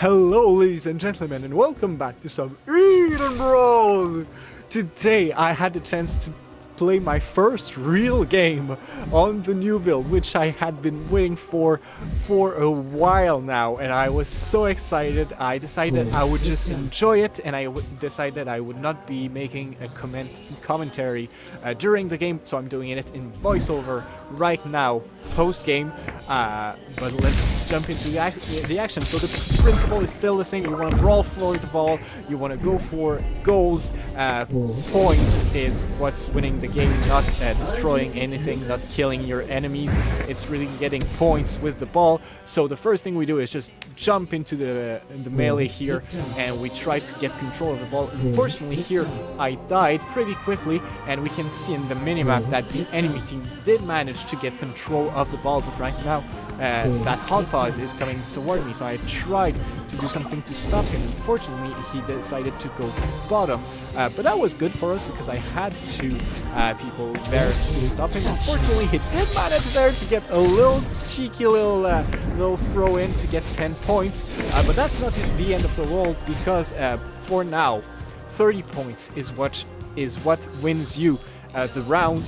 Hello ladies and gentlemen and welcome back to some Edenbrawl! Today I had the chance to play my first real game on the new build, which I had been waiting for a while now, and I was so excited. I decided I would just enjoy it, and I decided I would not be making a commentary during the game, so I'm doing it in voiceover right now, post-game. But let's just jump into the action. So the principle is still the same. You want to brawl for the ball, you want to go for goals. Points is what's winning the game, not destroying anything, not killing your enemies. It's really getting points with the ball. So the first thing we do is just jump into the melee here, and we try to get control of the ball. Unfortunately here I died pretty quickly, and we can see in the minimap that the enemy team did manage to get control of the ball, but right now that hot pause is coming toward me, so I tried to do something to stop him. Unfortunately he decided to go bottom, but that was good for us because I had two people there to stop him. Unfortunately he did manage there to get a little cheeky little throw in to get 10 points, but that's not the end of the world, because for now 30 points is what wins you the round.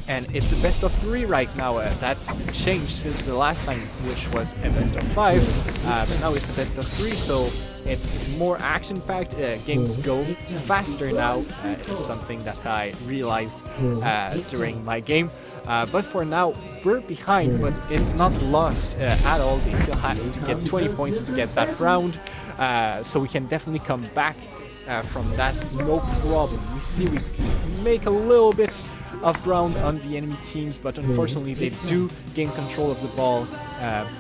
And it's a best of 3 right now. That changed since the last time, which was a best of 5, but now it's a best of 3, so it's more action-packed. Games go faster now. It's something that I realized during my game. But for now, we're behind, but it's not lost at all. They still have to get 20 points to get that round, so we can definitely come back from that, no problem. We see we make a little bit of ground on the enemy teams, but unfortunately they do gain control of the ball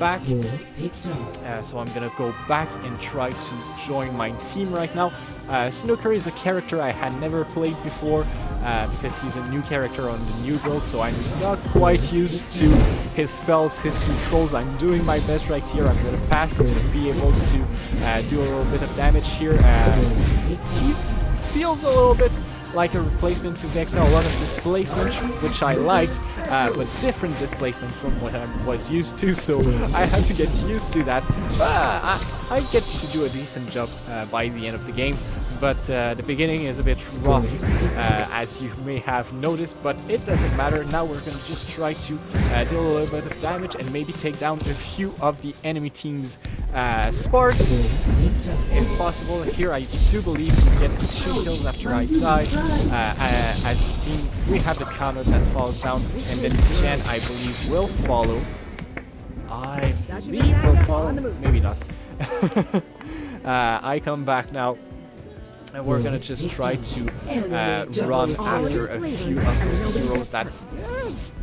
back. So I'm gonna go back and try to join my team right now. Snooker is a character I had never played before, because he's a new character on the new build, so I'm not quite used to his spells, his controls. I'm doing my best right here. I'm gonna pass to be able to do a little bit of damage here. He feels a little bit like a replacement to Vexa, a lot of displacement, which I liked, but different displacement from what I was used to, so I had to get used to that. I get to do a decent job by the end of the game, but the beginning is a bit rough, as you may have noticed, but it doesn't matter. Now we're going to just try to deal a little bit of damage and maybe take down a few of the enemy team's sparks, if possible. Here I do believe we get 2 kills after I die. As a team, we have the counter that falls down, and then Jen, I believe, will follow. I believe will follow, maybe not. I come back now, and we're gonna just try to run after a few of those heroes that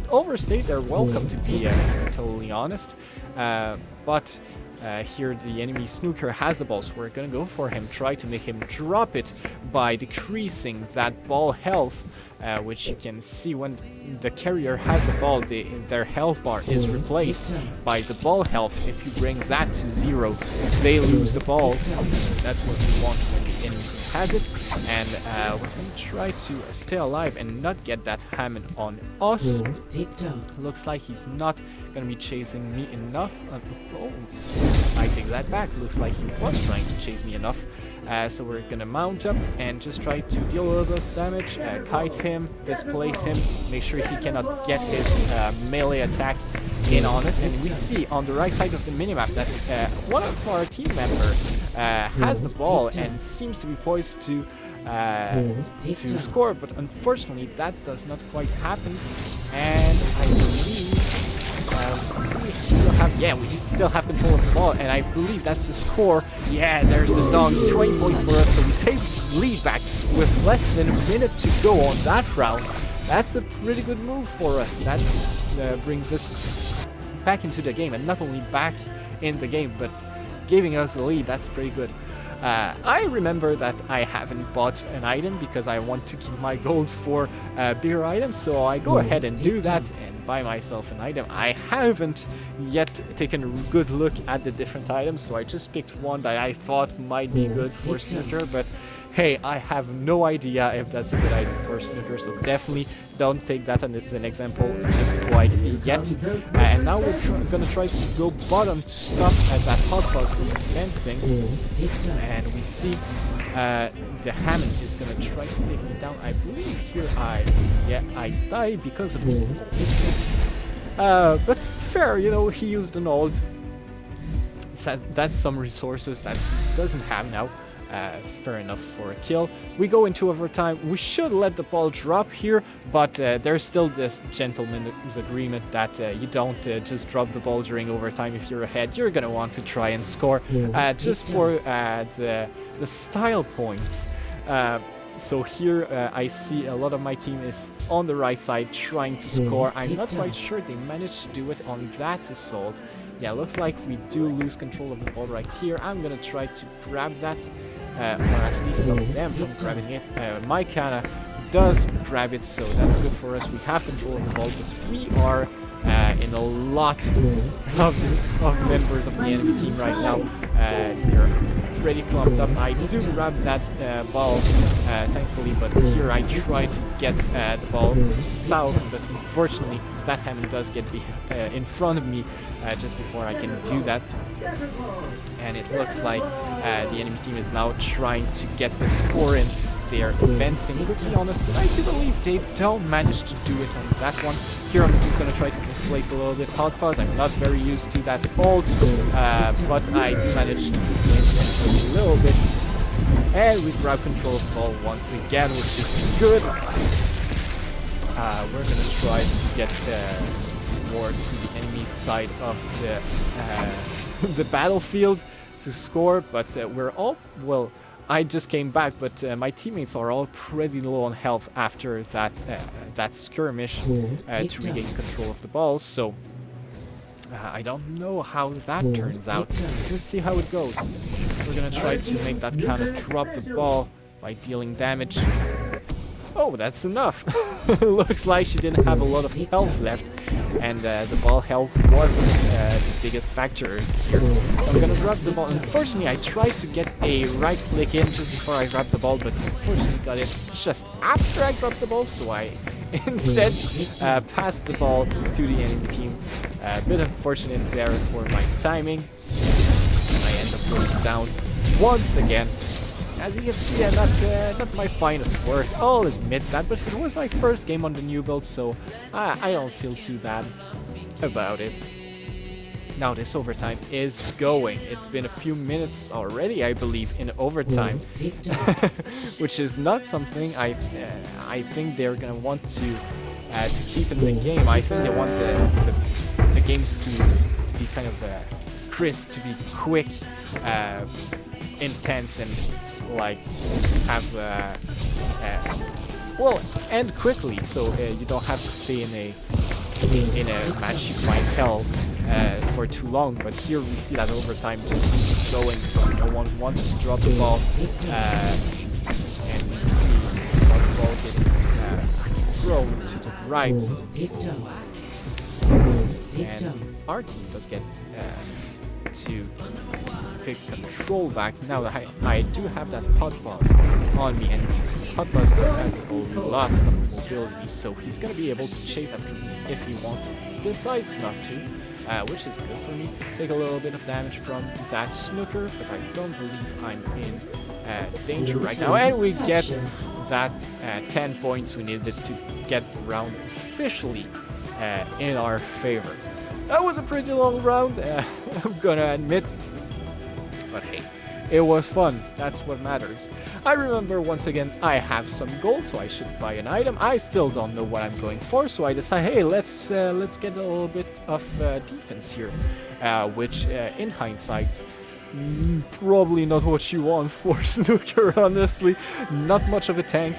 overstayed their welcome, to be totally honest. But here the enemy Snooker has the ball, so we're gonna go for him, try to make him drop it by decreasing that ball health, which you can see when the carrier has the ball, their health bar is replaced by the ball health. If you bring that to 0, they lose the ball. That's what we want when the enemy has it, and we're going to try to stay alive and not get that Hammond on us. Looks like he's not going to be chasing me enough. Oh, I take that back. Looks like he was trying to chase me enough. So we're gonna mount up and just try to deal a little bit of damage, kite him, displace him, make sure he cannot get his melee attack in on us. And we see on the right side of the minimap that one of our team members has the ball and seems to be poised to score, but unfortunately that does not quite happen. And I believe we still have control of the ball, and I believe that's the score. Yeah, there's the dog, 20 points for us, so we take lead back with less than a minute to go on that round. That's a pretty good move for us. That brings us back into the game, and not only back in the game, but giving us the lead. That's pretty good. I remember that I haven't bought an item because I want to keep my gold for bigger items, so I go ahead and do that, and buy myself an item. I haven't yet taken a good look at the different items, so I just picked one that I thought might be good for Snooker, but hey, I have no idea if that's a good item for Snooker, so definitely don't take that as an example just quite yet. And now we're gonna try to go bottom to stop that hot pause from advancing, and we see the Hammond is gonna try to take me down. I believe here I die because of the ult. But fair, you know, he used an ult. That's some resources that he doesn't have now. Fair enough for a kill. We go into overtime. We should let the ball drop here, but there's still this gentleman's agreement that you don't just drop the ball during overtime if you're ahead. You're gonna want to try and score just for the style points. So here I see a lot of my team is on the right side trying to score. I'm not quite sure they managed to do it on that assault. Yeah, looks like we do lose control of the ball right here. I'm gonna try to grab that, or at least stop them from grabbing it. My Kana does grab it, so that's good for us. We have control of the ball, but we are in a lot of members of the enemy team right now. They're pretty clumped up. I do grab that ball, thankfully, but here I try to get the ball south, but unfortunately that Hammond does get in front of me just before I can do that. And it looks like the enemy team is now trying to get a score in. They are advancing quickly on us, but I do believe they don't manage to do it on that one. Here I'm just going to try to displace a little bit hot pause. I'm not very used to that ult, but I do manage to displace it a little bit. And we grab control of the ball once again, which is good. We're going to try to get more to the enemy side of the battlefield to score, but we're all, well, I just came back, but my teammates are all pretty low on health after that skirmish to regain control of the ball, so I don't know how that turns out. Let's see how it goes. We're gonna try to make that counter drop the ball by dealing damage. Oh, that's enough. Looks like she didn't have a lot of health left, and the ball health wasn't the biggest factor here. So I'm gonna grab the ball. Unfortunately, I tried to get a right click in just before I grabbed the ball, but unfortunately got it just after I grabbed the ball, so I instead passed the ball to the enemy team. A bit unfortunate there for my timing. I end up going down once again. As you can see, not my finest work, I'll admit that, but it was my first game on the new build, so I don't feel too bad about it. Now this overtime is going. It's been a few minutes already, I believe, in overtime, which is not something I think they're gonna want to keep in the game. I think they want the games to be kind of crisp, to be quick, intense, and like have well, end quickly, so you don't have to stay in a match you find hell for too long. But here we see that overtime just keeps going because no one wants to drop the ball, and we see the ball getting thrown to the right, and our team does get to pick control back. Now that I do have that hot boss on me, and hot boss has a lot of mobility, so he's gonna be able to chase after me if he wants. Decides not to, which is good for me. Take a little bit of damage from that snooker, but I don't believe I'm in danger right now. And we get that 10 points we needed to get the round officially in our favor. That was a pretty long round, I'm gonna admit, but hey, it was fun. That's what matters. I remember once again I have some gold, so I should buy an item. I still don't know what I'm going for, so I decide, hey, let's get a little bit of defense here, which in hindsight, probably not what you want for snooker. Honestly, not much of a tank,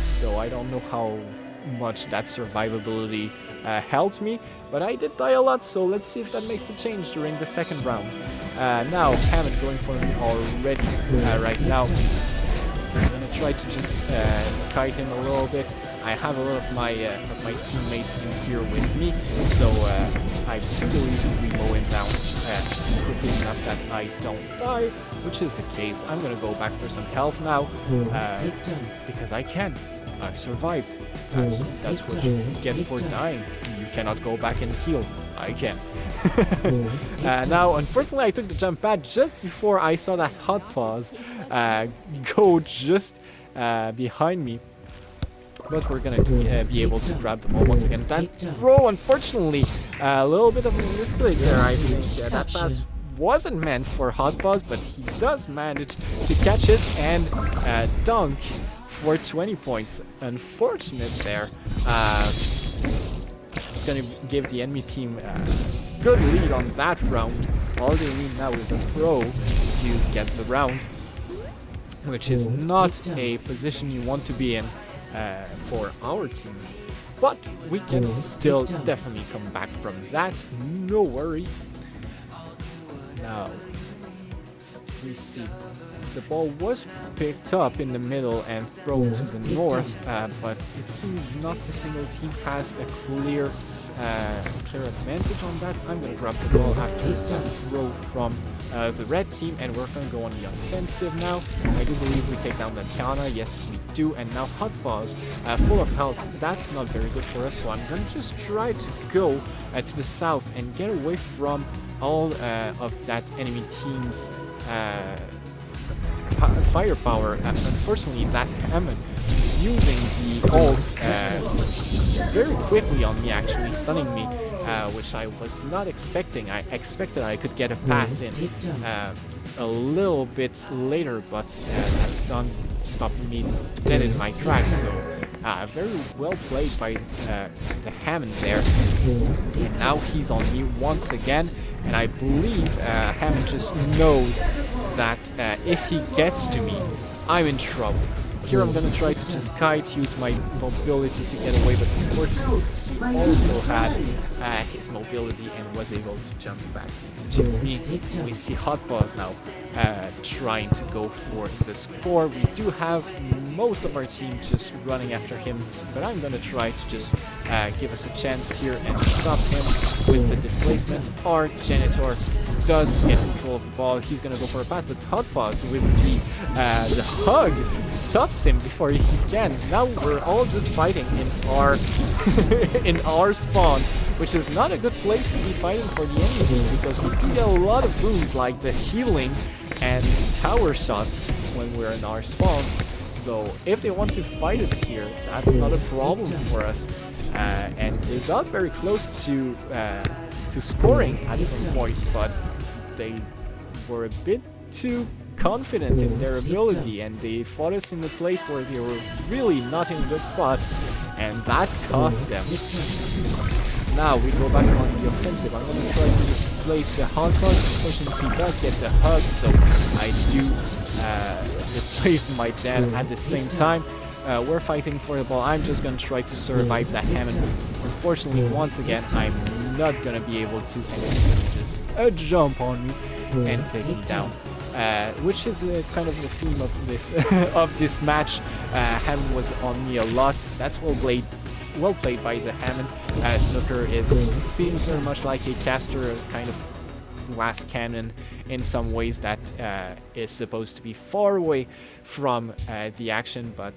so I don't know how much that survivability helped me, but I did die a lot, so let's see if that makes a change during the second round. Now Hammond going for me already right now. I'm gonna try to just kite him a little bit. I have a lot of my teammates in here with me, so I do believe we mow him down quickly enough that I don't die, which is the case. I'm gonna go back for some health now, because I can. I survived. That's what you get for dying. You cannot go back and heal. I can. Now, unfortunately, I took the jump pad just before I saw that hot pause go just behind me. But we're gonna be able to grab the ball once again. That throw, unfortunately, a little bit of a misclick there. I think that pass wasn't meant for hot pause, but he does manage to catch it and dunk for 20 points. Unfortunate there. It's gonna give the enemy team good lead on that round. All they need now is a throw to get the round, which is not a position you want to be in for our team. But we can still definitely come back from that, no worry. Now, we see the ball was picked up in the middle and thrown to the north, but it seems not a single team has a clear advantage on that. I'm going to grab the ball after that throw from the red team, and we're going to go on the offensive now. I do believe we take down the Tiana. Yes, we do. And now hot pause, full of health. That's not very good for us, so I'm going to just try to go to the south and get away from all of that enemy team's firepower. Unfortunately, that Hammond using the ults very quickly on me, actually stunning me, which I was not expecting. I expected I could get a pass in a little bit later, but that stun stopped me dead in my tracks. So very well played by the Hammond there. And now he's on me once again, and I believe Hammond just knows that if he gets to me, I'm in trouble. Here I'm gonna try to just kite, use my mobility to get away, but unfortunately he also had his mobility and was able to jump back to me. We see hot pause now trying to go for the score. We do have most of our team just running after him, but I'm gonna try to just give us a chance here and stop him with the displacement. Our Janitor does get control of the ball. He's gonna go for a pass, but hot pause with the hug stops him before he can. Now we're all just fighting in our in our spawn, which is not a good place to be fighting for the enemy team, because we do get a lot of boons like the healing and tower shots when we're in our spawns. So if they want to fight us here, that's not a problem for us. And they got very close to scoring at some point, but they were a bit too confident in their ability, and they fought us in a place where they were really not in good spots, and that cost them. Now we go back on the offensive. I'm going to try to displace the hot pause. Unfortunately, he does get the hug, so I do displace my Jan at the same time. We're fighting for the ball. I'm just going to try to survive that Hammond. Unfortunately, once again, I'm not going to be able to, and he's going to just jump on me and take me down. Which is kind of the theme of this of this match. Hammond was on me a lot. That's well played by the Hammond. Snooker seems very much like a caster, a kind of glass cannon in some ways that is supposed to be far away from the action, but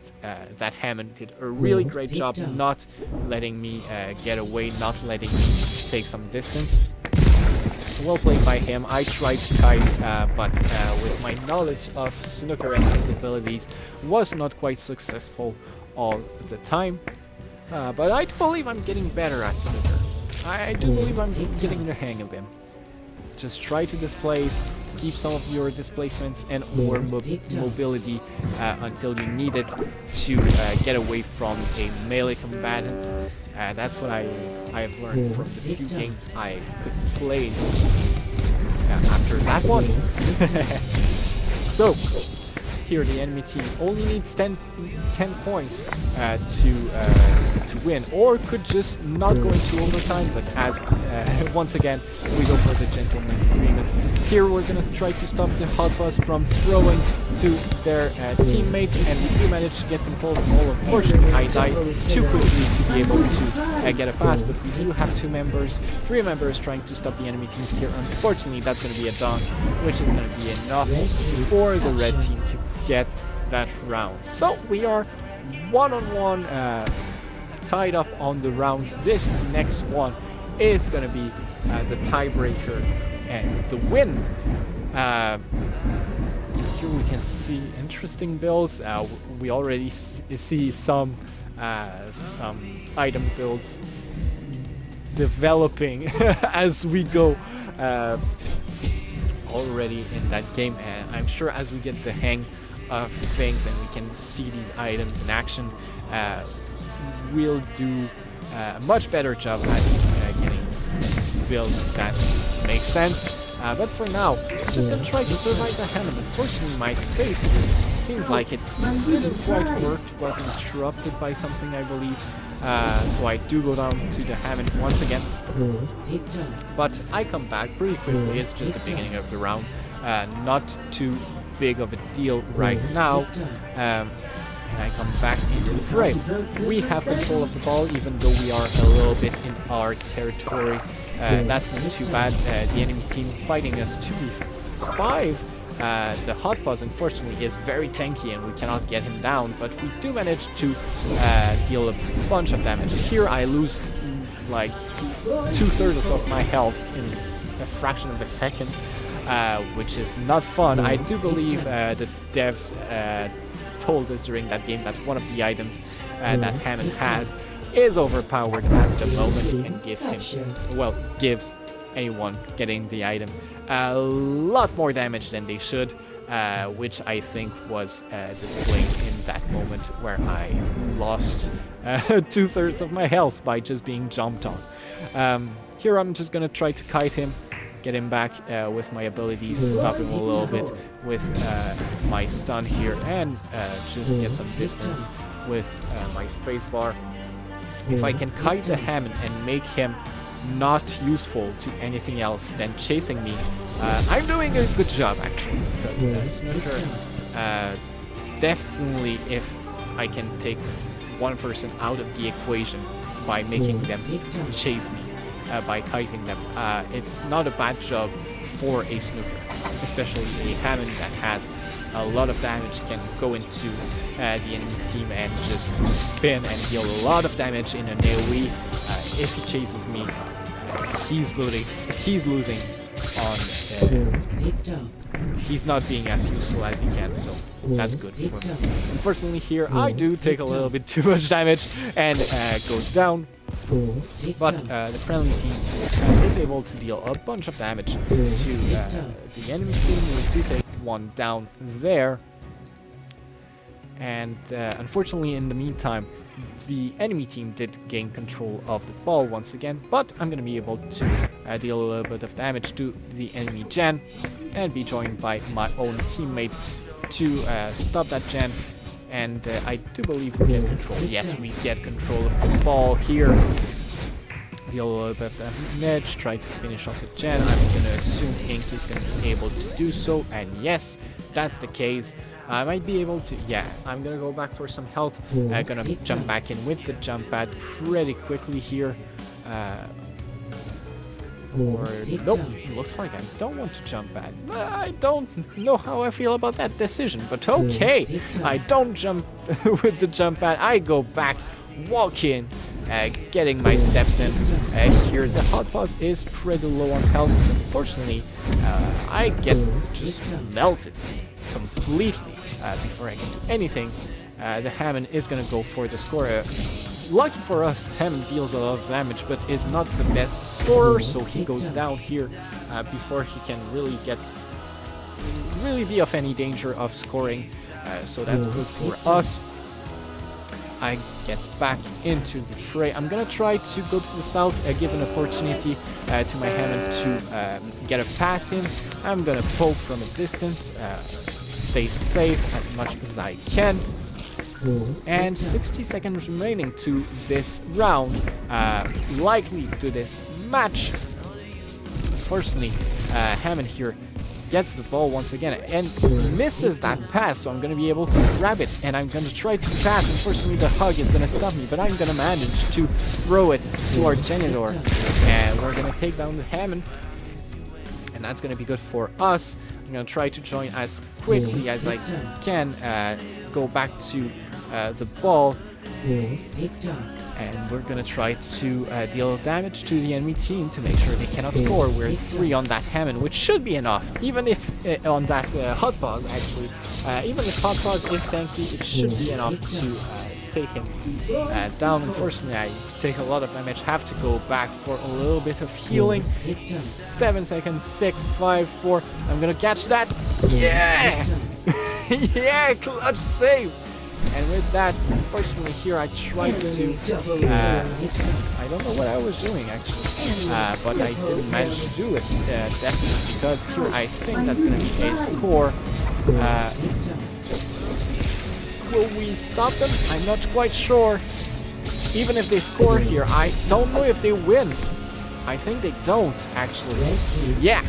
that Hammond did a really great job not letting me get away, not letting me take some distance. Well played by him. I tried to kite, but with my knowledge of Snooker and his abilities, was not quite successful all the time. But I do believe I'm getting better at Snooker. I do believe I'm getting the hang of him. Just try to displace, keep some of your displacements and or mobility until you need it to get away from a melee combatant. That's what I have learned from the few games I could play after that one. So, here the enemy team only needs 10 points to win, or could just not go into overtime, but as once again we go for the gentleman's agreement. Here we're gonna try to stop the hot bus from throwing to their teammates, and we do manage to get control of the ball. Unfortunately, I died too quickly to be able to get a pass, but we do have three members trying to stop the enemy teams here. Unfortunately, that's gonna be a dunk, which is gonna be enough for the red team to get that round. So we are 1-on-1, tied up on the rounds. This next one is gonna be the tiebreaker and the win. Here we can see interesting builds. We already see some item builds developing as we go already in that game, and I'm sure as we get the hang of things and we can see these items in action, we'll do a much better job at getting builds that make sense. But for now, I'm just gonna try to survive the Hammond. Unfortunately, my space here seems like it didn't quite work. It was interrupted by something, I believe. So I do go down to the Hammond once again. But I come back pretty quickly. It's just the beginning of the round. Not too big of a deal right now. And I come back into the fray. We have control of the ball, even though we are a little bit in our territory. That's not too bad. The enemy team fighting us 2v5. The hot buzz, unfortunately, is very tanky and we cannot get him down, but we do manage to deal a bunch of damage. Here I lose like 2/3 of my health in a fraction of a second, which is not fun. I do believe the devs told us during that game that one of the items that Hammond has is overpowered at the moment and gives anyone getting the item a lot more damage than they should, which I think was displayed in that moment where I lost 2/3 of my health by just being jumped on. Here I'm just gonna try to kite him, get him back with my abilities, stop him a little bit with my stun here, and just get some distance with my spacebar. If I can kite the Hammond and make him not useful to anything else than chasing me, I'm doing a good job actually, because Snooker, definitely if I can take one person out of the equation by making them chase me, by kiting them, it's not a bad job for a Snooker, especially a Hammond that has a lot of damage, can go into the enemy team and just spin and deal a lot of damage in an AoE. If he chases me, he's losing on he's not being as useful as he can, so that's good for me. Unfortunately here I do take a little bit too much damage and go down, but the friendly team is able to deal a bunch of damage to the enemy team. We do take one down there, and unfortunately in the meantime the enemy team did gain control of the ball once again, but I'm gonna be able to deal a little bit of damage to the enemy gen and be joined by my own teammate to stop that gen, and I do believe we get control. Yes, we get control of the ball here. Deal a little bit of damage, try to finish off the gen. I'm gonna assume Ink is gonna be able to do so, and yes, that's the case. I might be able to, yeah, I'm gonna go back for some health. I'm gonna jump back in with the jump pad pretty quickly here. Or, nope, looks like I don't want to jump pad. I don't know how I feel about that decision, but okay. I don't jump with the jump pad, I go back, walk in, getting my steps in. Here the hot pause is pretty low on health. Unfortunately, I get just melted completely before I can do anything. The Hammond is gonna go for the score. Lucky for us, Hammond deals a lot of damage, but is not the best scorer, so he goes down here before he can really be of any danger of scoring. So that's good for us. I get back into the fray. I'm gonna try to go to the south, give an opportunity to my Hammond to get a pass in. I'm gonna poke from a distance, stay safe as much as I can. And 60 seconds remaining to this round, likely to this match. Unfortunately, Hammond here gets the ball once again and misses that pass, so I'm going to be able to grab it, and I'm going to try to pass. Unfortunately, the hug is going to stop me, but I'm going to manage to throw it to our Genitor, and we're going to take down the Hammond, and that's going to be good for us. I'm going to try to join as quickly as I can, go back to the ball, and we're going to try to deal damage to the enemy team to make sure they cannot score. We're 3 on that Hammond, which should be enough, even if on that Hot Pause, actually. Even if Hot Pause is tanky, it should be enough to take him down. Unfortunately, I take a lot of damage, have to go back for a little bit of healing. 7 seconds, 6, 5, 4. I'm going to catch that. Yeah! Yeah, clutch save! And with that, unfortunately here I tried to, I don't know what I was doing actually, but I didn't manage to do it, definitely, because here I think that's going to be a score. Will we stop them? I'm not quite sure. Even if they score here, I don't know if they win. I think they don't, actually. Yeah,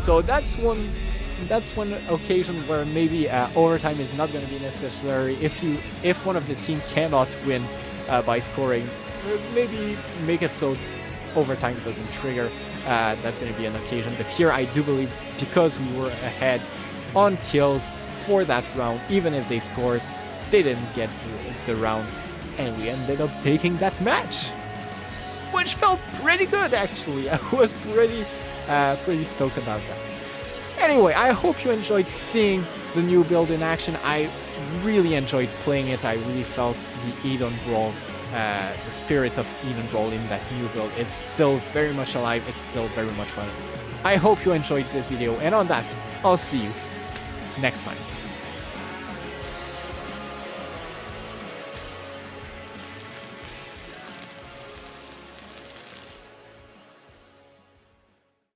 so that's one occasion where maybe overtime is not going to be necessary. If one of the team cannot win by scoring, maybe make it so overtime doesn't trigger. That's going to be an occasion. But here I do believe, because we were ahead on kills for that round, even if they scored, they didn't get the round, and we ended up taking that match, which felt pretty good actually. I was pretty stoked about that. Anyway, I hope you enjoyed seeing the new build in action. I really enjoyed playing it. I really felt the Edenbrawl, the spirit of Edenbrawl in that new build. It's still very much alive. It's still very much fun. I hope you enjoyed this video, and on that, I'll see you next time.